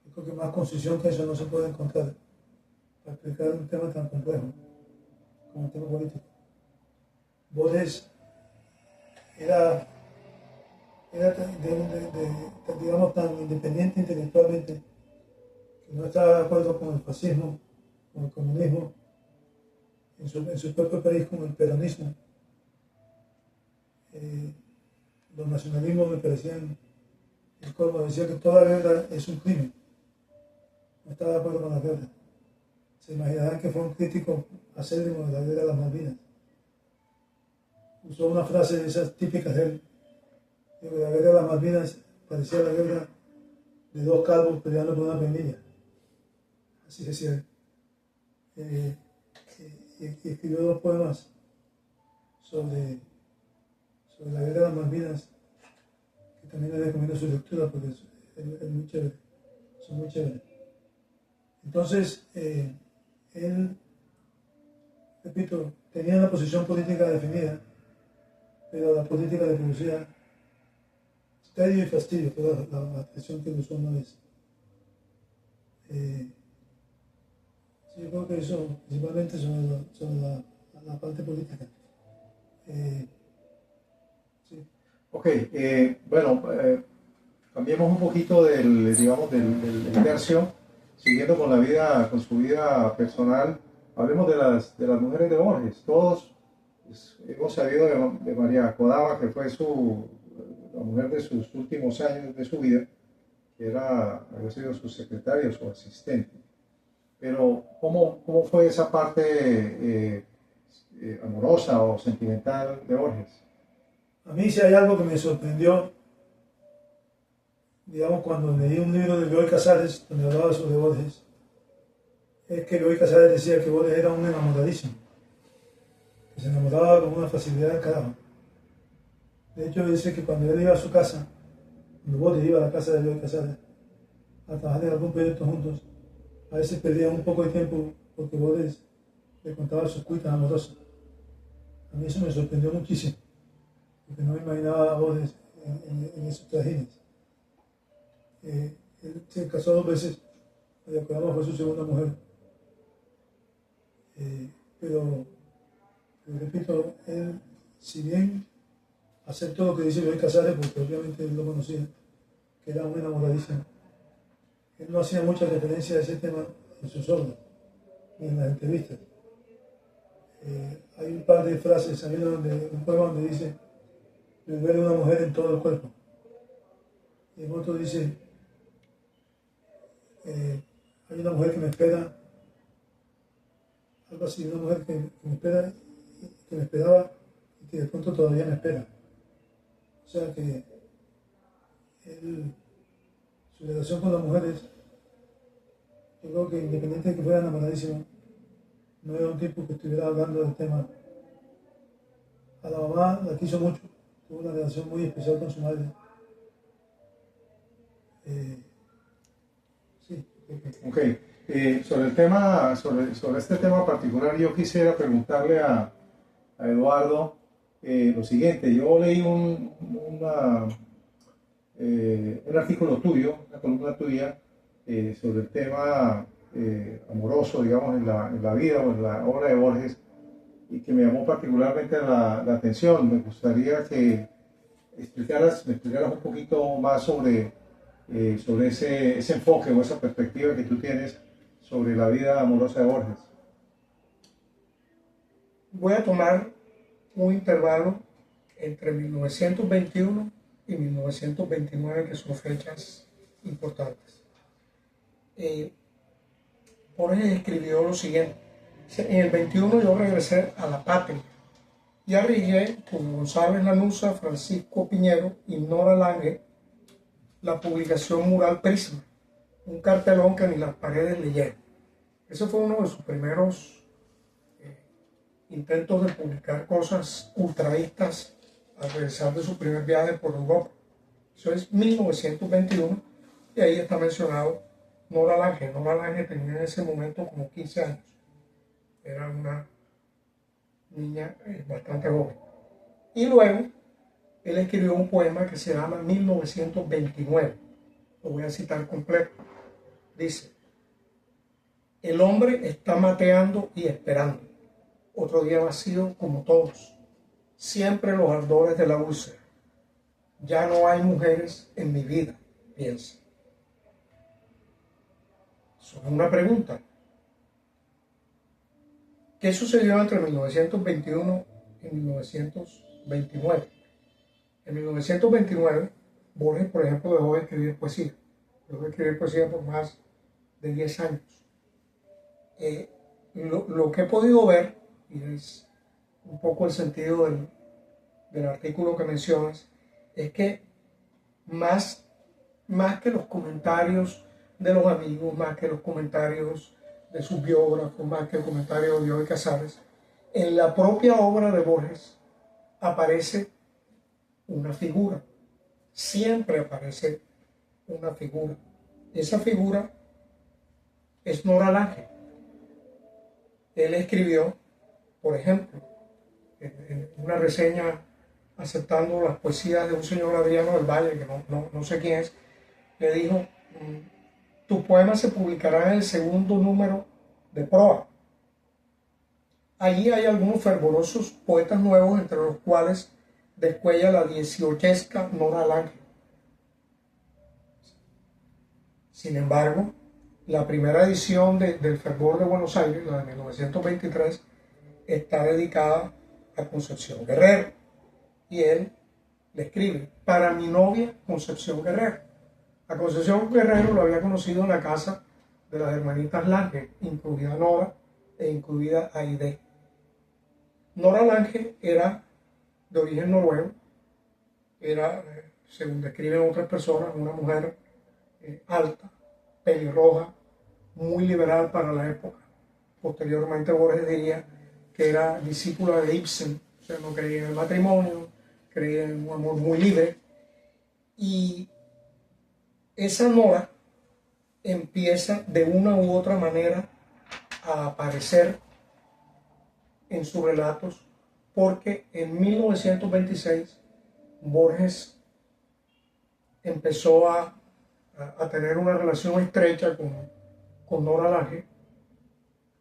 Yo creo que más concisión que eso no se puede encontrar para explicar un tema tan complejo como el tema político. Borges era digamos, tan independiente intelectualmente que no estaba de acuerdo con el fascismo, con el comunismo, en su propio país con el peronismo. Los nacionalismos me parecían el colmo. Decía que toda guerra es un crimen. No estaba de acuerdo con la guerra. Se imaginarán que fue un crítico acérrimo de la guerra de las Malvinas. Usó una frase de esas típicas de él: que la guerra de las Malvinas parecía la guerra de dos calvos peleando por una peinilla. Así decía él. Y escribió dos poemas sobre la guerra de las Malvinas, que también les recomiendo su lectura porque es muy chévere, son muy chéveres. Entonces, él, repito, tenía una posición política definida, pero la política le producía tedio y fastidio, fue la expresión que usó una vez. Sí, yo creo que eso, principalmente sobre la parte política. Sí. Ok, bueno, cambiemos un poquito del tercio, siguiendo con su vida personal. Hablemos de las mujeres de Borges. Todos hemos sabido de María Kodama, que fue la mujer de sus últimos años de su vida, que había sido su secretaria, su asistente. Pero, ¿cómo fue esa parte amorosa o sentimental de Borges? A mí sí hay algo que me sorprendió, digamos, cuando leí un libro de Bioy Casares, donde hablaba sobre Borges, es que Bioy Casares decía que Borges era un enamoradísimo, que se enamoraba con una facilidad del carajo. De hecho, dice que cuando él iba a su casa, cuando Borges iba a la casa de Bioy Casares a trabajar en algún proyecto juntos, a veces perdían un poco de tiempo porque Borges le contaba sus cuitas amorosas. A mí eso me sorprendió muchísimo, porque no me imaginaba a Borges en esos trajines. Él se casó 2 veces, María Kodama fue su segunda mujer. Pero repito, él, si bien acepto lo que dice Bioy Casares, porque obviamente él lo conocía, que era un enamoradísimo. Él no hacía mucha referencia a ese tema en sus obras, ni en las entrevistas. Hay un par de frases, un poema donde dice, me duele una mujer en todo el cuerpo. Y en otro dice, hay una mujer que me espera, algo así, una mujer que me espera, que me esperaba y que de pronto todavía me espera. O sea que su relación con las mujeres, yo creo que independiente de que fuera enamoradísimo, no era un tipo que estuviera hablando del tema. A la mamá la quiso mucho, tuvo una relación muy especial con su madre. Sí. Ok, sobre el tema, sobre este tema particular, yo quisiera preguntarle a Eduardo lo siguiente. Yo leí un artículo tuyo, una columna tuya, sobre el tema amoroso, digamos, en la vida o en la obra de Borges, y que me llamó particularmente la atención. Me gustaría que me explicaras un poquito más sobre ese enfoque o esa perspectiva que tú tienes sobre la vida amorosa de Borges. Voy a tomar un intervalo entre 1921 y 1929, que son fechas importantes. Borges escribió lo siguiente: en el 21 yo regresé a la patria y arriesgué con González Lanuza, Francisco Piñero y Nora Lange la publicación mural Prisma, un cartelón que ni las paredes leyeron. Ese fue uno de sus primeros intentos de publicar cosas ultraístas al regresar de su primer viaje por Europa. Eso es 1921 y ahí está mencionado Nora Lange. Nora Lange tenía en ese momento como 15 años. Era una niña bastante joven. Y luego él escribió un poema que se llama 1929. Lo voy a citar completo. Dice: el hombre está mateando y esperando. Otro día vacío como todos. Siempre los ardores de la úlcera. Ya no hay mujeres en mi vida, piensa. Eso es una pregunta. ¿Qué sucedió entre 1921 y 1929? En 1929, Borges, por ejemplo, dejó de escribir poesía. Dejó de escribir poesía por más de 10 años. Lo que he podido ver, y es un poco el sentido del artículo que mencionas, es que más que los comentarios de los amigos, más que los comentarios de sus biógrafos, más que el comentario de Bioy Casares, en la propia obra de Borges aparece una figura. Siempre aparece una figura. Esa figura es Nora Lange. Él escribió, por ejemplo, en una reseña aceptando las poesías de un señor Adriano del Valle, que no sé quién es, le dijo: tu poema se publicará en el segundo número de Proa. Allí hay algunos fervorosos poetas nuevos, entre los cuales descuella la 18esca Nora Lange. Sin embargo, la primera edición del Fervor de Buenos Aires, la de 1923, está dedicada a Concepción Guerrero. Y él le escribe: para mi novia Concepción Guerrero. A Concepción Guerrero lo había conocido en la casa de las hermanitas Lange, incluida Nora e incluida Aide. Nora Lange era de origen noruego, era, según describen otras personas, una mujer alta, pelirroja, muy liberal para la época. Posteriormente Borges diría que era discípula de Ibsen, o sea, no creía en el matrimonio, creía en un amor muy libre. Y esa Nora empieza de una u otra manera a aparecer en sus relatos, porque en 1926 Borges empezó a tener una relación estrecha con Nora Lange.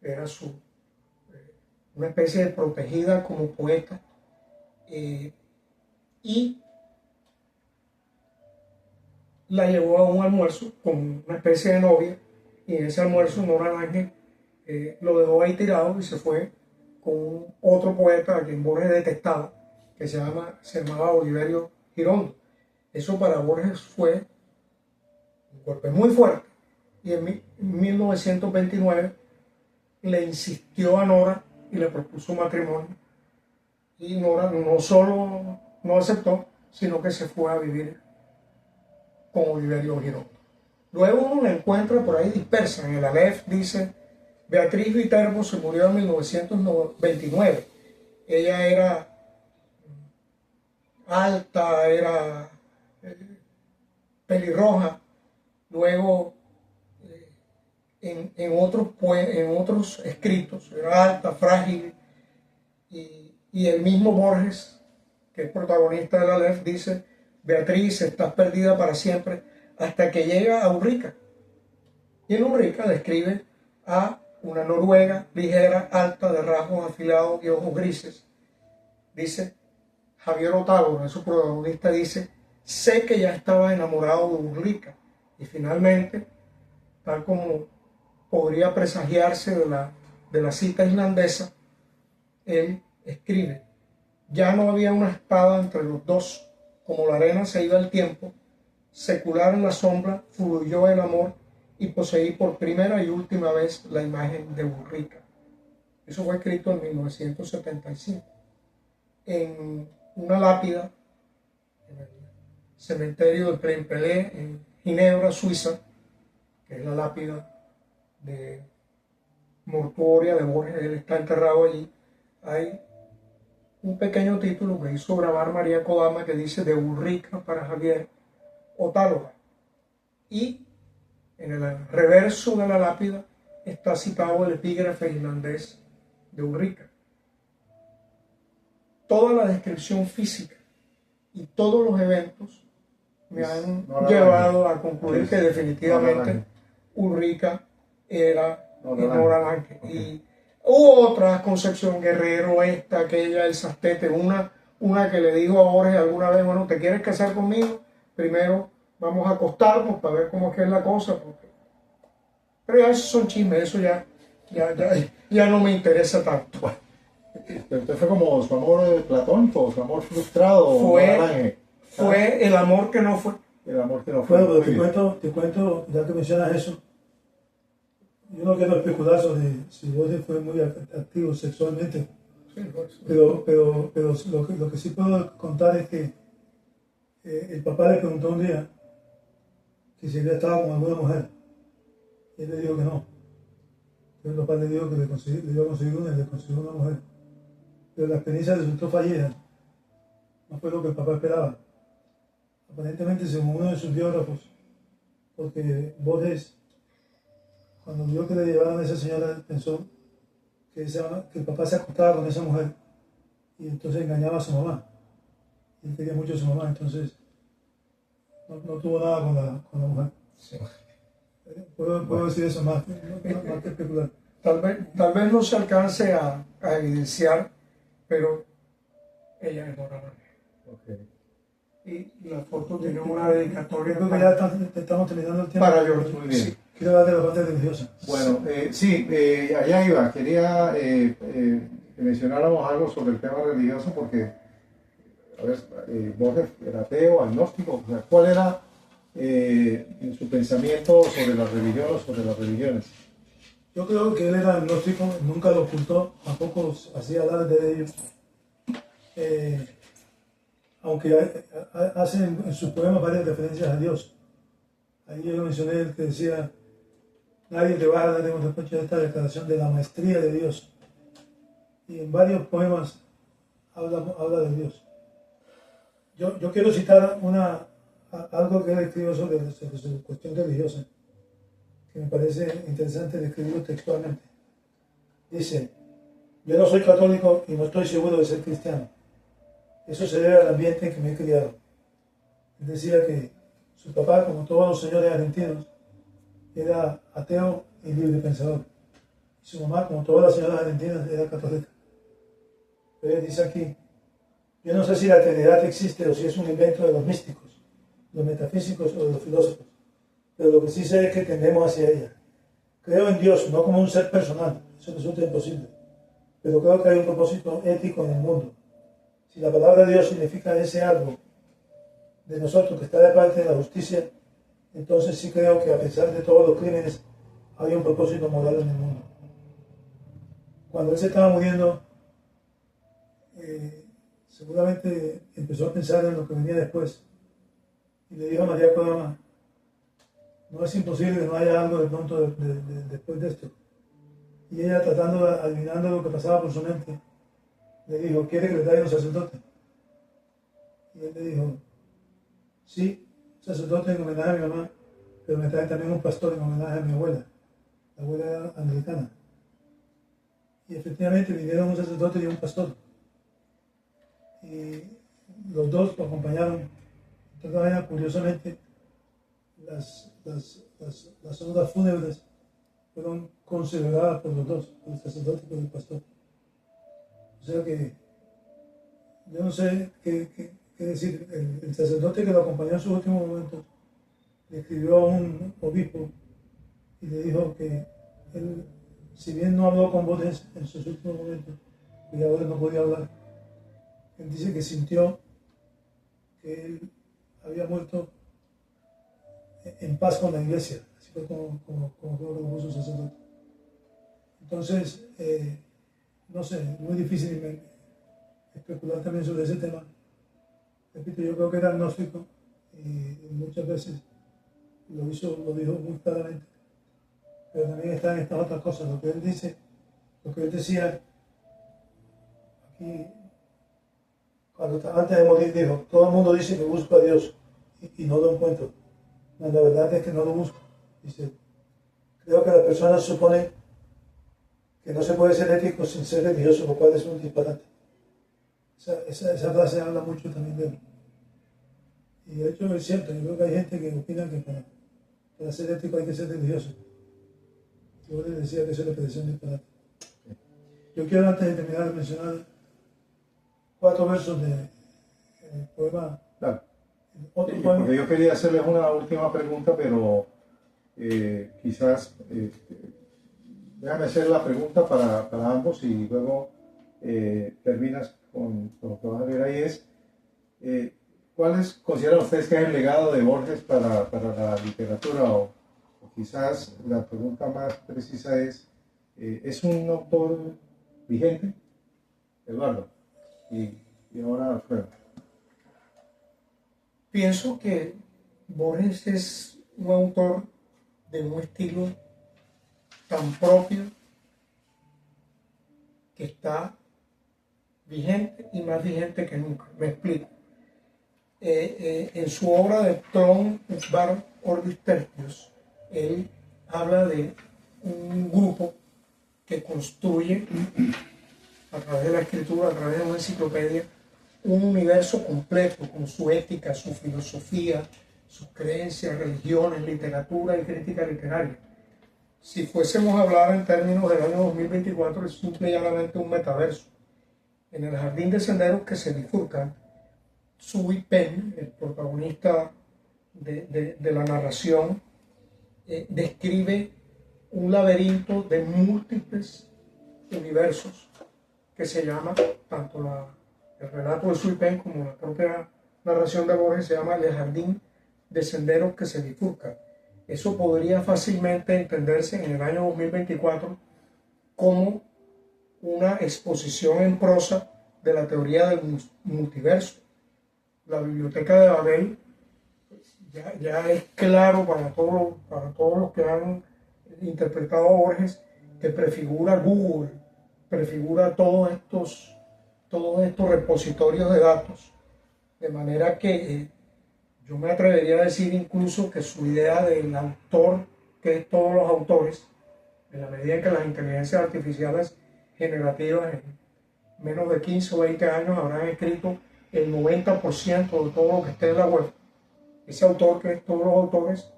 Era una especie de protegida como poeta. y la llevó a un almuerzo con una especie de novia, y en ese almuerzo Nora Lange lo dejó ahí tirado y se fue con otro poeta a quien Borges detestaba, que se llamaba Oliverio Girondo. Eso para Borges fue un golpe muy fuerte, y en 1929 le insistió a Nora y le propuso matrimonio, y Nora no solo no aceptó, sino que se fue a vivir con Oliverio Girondo. Luego uno la encuentra por ahí dispersa. En el Aleph dice: Beatriz Viterbo se murió en 1929. Ella era alta, era pelirroja. Luego, en otros escritos, era alta, frágil. Y el mismo Borges, que es protagonista del Aleph, dice: Beatriz, estás perdida para siempre, hasta que llega a Ulrica. Y en Ulrica describe a una noruega ligera, alta, de rasgos afilados y ojos grises. Dice Javier Otágora, su protagonista, dice: sé que ya estaba enamorado de Ulrica. Y finalmente, tal como podría presagiarse de la cita islandesa, él escribe: ya no había una espada entre los dos, como la arena se iba el tiempo, secular en la sombra fluyó el amor, y poseí por primera y última vez la imagen de Ulrica. Eso fue escrito en 1975 en una lápida en el cementerio de Plainpalais en Ginebra, Suiza, que es la lápida de mortuoria de Borges. Él está enterrado allí. Hay un pequeño título que hizo grabar María Kodama que dice: de Ulrica para Javier Otáloga. Y en el reverso de la lápida está citado el epígrafe islandés de Ulrica. Toda la descripción física y todos los eventos me han llevado a concluir que definitivamente Ulrica era Nora Lange. Y hubo otras: Concepción Guerrero, esta, aquella, el Sastete, una que le dijo a Borges alguna vez: bueno, ¿te quieres casar conmigo? Primero vamos a acostarnos para ver cómo es que es la cosa. Pero ya esos son chismes, eso ya no me interesa tanto. Entonces fue como su amor platónico, su amor frustrado. Fue el amor que no fue. El amor que no fue. Bueno, pero te cuento, ya que mencionas eso, yo no quiero especular sobre si Borges fue muy activo sexualmente, pero lo que sí puedo contar es que el papá le preguntó un día que si había estado con alguna mujer, y él le dijo que no. Entonces el papá le dijo que le iba a conseguir una, y le consiguió una mujer. Pero la experiencia resultó fallida, no fue lo que el papá esperaba. Aparentemente, según uno de sus biógrafos, porque Borges, cuando vio que le llevaron a esa señora, pensó que el papá se acostaba con esa mujer y entonces engañaba a su mamá. Y él quería mucho a su mamá, entonces no tuvo nada con la mujer. Sí. Puedo decir eso más que especular. Tal vez no se alcance a evidenciar, pero ella es Nora Lange. Y la foto tiene una dedicatoria. Creo que ya estamos terminando el tiempo. Para George. Muy bien. Sí. Quiero hablar de la parte religiosa. Bueno, allá iba. Quería que mencionáramos algo sobre el tema religioso porque, a ver, Borges era ateo, agnóstico. O sea, ¿cuál era en su pensamiento sobre la religión o sobre las religiones? Yo creo que él era agnóstico, nunca lo ocultó, tampoco hacía alarde de ello. Aunque hace en sus poemas varias referencias a Dios. Ahí yo lo mencioné, el que decía: nadie te va a dar después de esta declaración de la maestría de Dios. Y en varios poemas habla de Dios. Yo quiero citar algo que él escribió sobre su cuestión religiosa, que me parece interesante describirlo textualmente. Dice: yo no soy católico y no estoy seguro de ser cristiano. Eso se debe al ambiente en que me he criado. Él decía que su papá, como todos los señores argentinos, era ateo y libre pensador. Su mamá, como todas las señoras argentinas, era católica. Pero él dice aquí Yo no sé si la Trinidad existe o si es un invento de los místicos, los metafísicos o de los filósofos, pero lo que sí sé es que tendemos hacia ella. Creo en Dios, no como un ser personal, eso resulta imposible, pero creo que hay un propósito ético en el mundo. Si la palabra Dios significa ese algo de nosotros que está de parte de la justicia, entonces sí creo que a pesar de todos los crímenes, hay un propósito moral en el mundo. Cuando él se estaba muriendo, seguramente empezó a pensar en lo que venía después y le dijo a María Kodama, no es imposible que no haya algo de pronto después de esto. Y ella, tratando, adivinando lo que pasaba por su mente, le dijo, ¿quiere que le traiga un sacerdote? Y él le dijo, sí, un sacerdote en homenaje a mi mamá, pero me trae también un pastor en homenaje a mi abuela. La abuela era anglicana. Y efectivamente vinieron un sacerdote y un pastor. Y los dos lo acompañaron. Entonces, curiosamente, las honras fúnebres fueron consideradas por los dos, por el sacerdote y por el pastor. O sea que yo no sé qué decir. El sacerdote que lo acompañó en sus últimos momentos le escribió a un obispo y le dijo que él, si bien no habló con Borges en sus últimos momentos, y ahora no podía hablar, él dice que sintió que él había muerto en paz con la iglesia, así fue como lo puso el sacerdote. Entonces, no sé, es muy difícil especular también sobre ese tema. Repito, yo creo que era agnóstico y muchas veces lo dijo muy claramente, pero también están estas otras cosas, lo que él dice, lo que él decía aquí, antes de morir dijo, todo el mundo dice que busco a Dios y no lo encuentro. La verdad es que no lo busco. Dice, creo que las personas suponen que no se puede ser ético sin ser religioso, lo cual es un disparate. Esa frase habla mucho también de él. Y de hecho es cierto, yo creo que hay gente que opina que para ser ético hay que ser religioso. Yo les decía que eso le parecía un disparate. Yo quiero, antes de terminar, mencionar 4 versos del poema. Claro. Otro poema. Porque yo quería hacerles una última pregunta, pero quizás déjame hacer la pregunta para ambos y luego terminas con lo que vas a ver ahí. Es ¿cuáles consideran ustedes que es el legado de Borges para la literatura? O quizás la pregunta más precisa ¿es un autor vigente? Eduardo. Y ahora Alfredo. Pienso que Borges es un autor de un estilo tan propio que está vigente y más vigente que nunca. Me explico. En su obra de Tron Bar Orbis Tertius, él habla de un grupo que construye a través de la escritura, a través de una enciclopedia, un universo completo con su ética, su filosofía, sus creencias, religiones, literatura y crítica literaria. Si fuésemos a hablar en términos del año 2024, es simple y llanamente un metaverso. En el jardín de senderos que se bifurcan, Sui Pen, el protagonista de la narración, describe un laberinto de múltiples universos que se llama, tanto el relato de Sui Pen como la propia narración de Borges, se llama El jardín de senderos que se bifurcan. Eso podría fácilmente entenderse en el año 2024 como una exposición en prosa de la teoría del multiverso. La biblioteca de Babel ya es claro para todos los que han interpretado a Borges que prefigura Google, prefigura todos estos repositorios de datos, de manera que yo me atrevería a decir incluso que su idea del autor, que es todos los autores, en la medida en que las inteligencias artificiales generativas en menos de 15 o 20 años habrán escrito el 90% de todo lo que esté en la web, ese autor que es todos los autores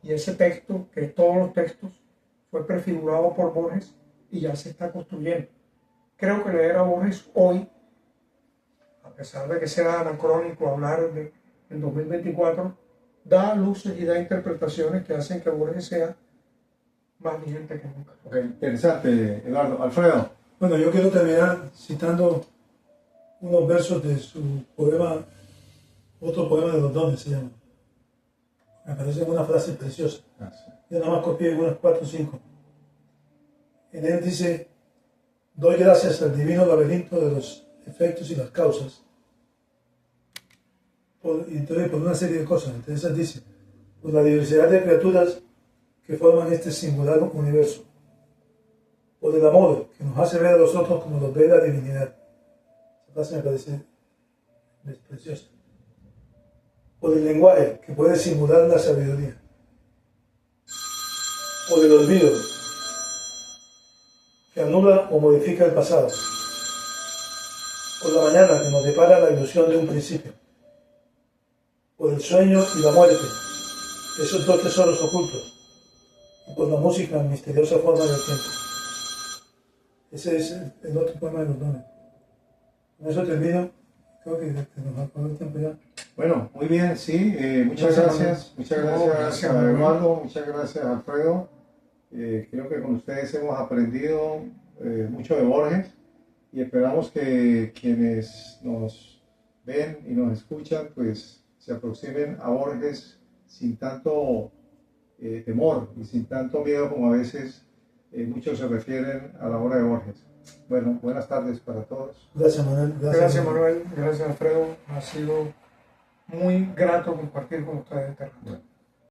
y ese texto que es todos los textos fue prefigurado por Borges y ya se está construyendo. Creo que leer a Borges hoy, a pesar de que sea anacrónico hablar del 2024, da luces y da interpretaciones que hacen que Borges sea más vigente que nunca. Ok, interesante, Eduardo. Alfredo. Bueno, yo quiero terminar citando unos versos de su poema, otro poema de los dones se llama. Me parece una frase preciosa. Yo nada más copié unas 4 o 5. En él dice: doy gracias al divino laberinto de los efectos y las causas. Entonces, por una serie de cosas. Entre esas dice: por la diversidad de criaturas que forman este singular universo. Por el amor que nos hace ver a los otros como los ve la divinidad. Esa frase me parece preciosa. Por el lenguaje que puede simular la sabiduría. Por el olvido que anula o modifica el pasado. Por la mañana que nos depara la ilusión de un principio. Por el sueño y la muerte, esos dos tesoros ocultos. Y por la música en misteriosa forma del tiempo. Ese es el otro poema de los dones. Con eso termino. Creo que nos acabó el tiempo ya. Bueno, muy bien, sí. Muchas gracias. Muchas gracias a Eduardo. Muchas gracias, Alfredo. Creo que con ustedes hemos aprendido mucho de Borges y esperamos que quienes nos ven y nos escuchan pues se aproximen a Borges sin tanto temor y sin tanto miedo como a veces muchos se refieren a la obra de Borges. Bueno, buenas tardes para todos. Gracias, Manuel. Gracias, Manuel. Gracias, Alfredo. Ha sido muy grato compartir con ustedes este rato. Bueno.